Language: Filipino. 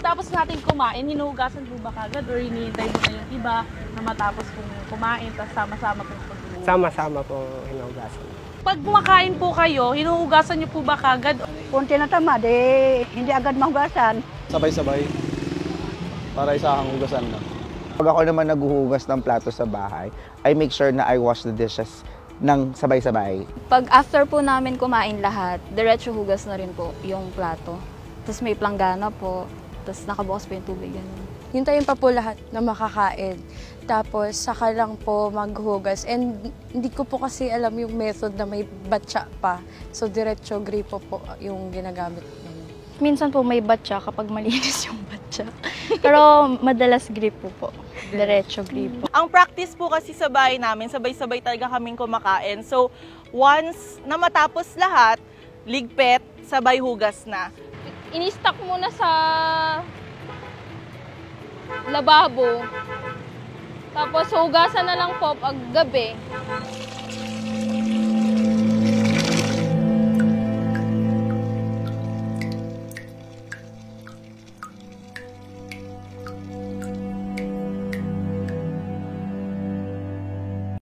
pagkatapos natin kumain, hinuhugasan po ba kagad or hinihintay mo na yung iba na matapos pong kumain, tapos sama-sama pong paghuhugas? Sama-sama po hinuhugasan. Pag kumakain po kayo, hinuhugasan niyo po ba kagad? Kung tinatamad, hindi agad mahugasan. Sabay-sabay. Para isahang hugasan na. Pag ako naman naghuhugas ng plato sa bahay, I make sure na I wash the dishes ng sabay-sabay. Pag after po namin kumain lahat, diretso hugas na rin po yung plato. Tapos may planggana po, tapos nakabukas po yung tubig. Ganun. Hintayin pa po lahat na makakain. Tapos saka lang po maghugas. And hindi ko po kasi alam yung method na may batsa pa. So diretso gripo po yung ginagamit namin. Minsan po may batsa kapag malinis yung batsa. Pero madalas gripo po. Diretso gripo. Ang practice po kasi sa bahay namin, sabay-sabay talaga kaming kumakain. So, once na matapos lahat, ligpit, sabay hugas na. Ini-stock muna sa lababo. Tapos hugasan na lang po pag gabi.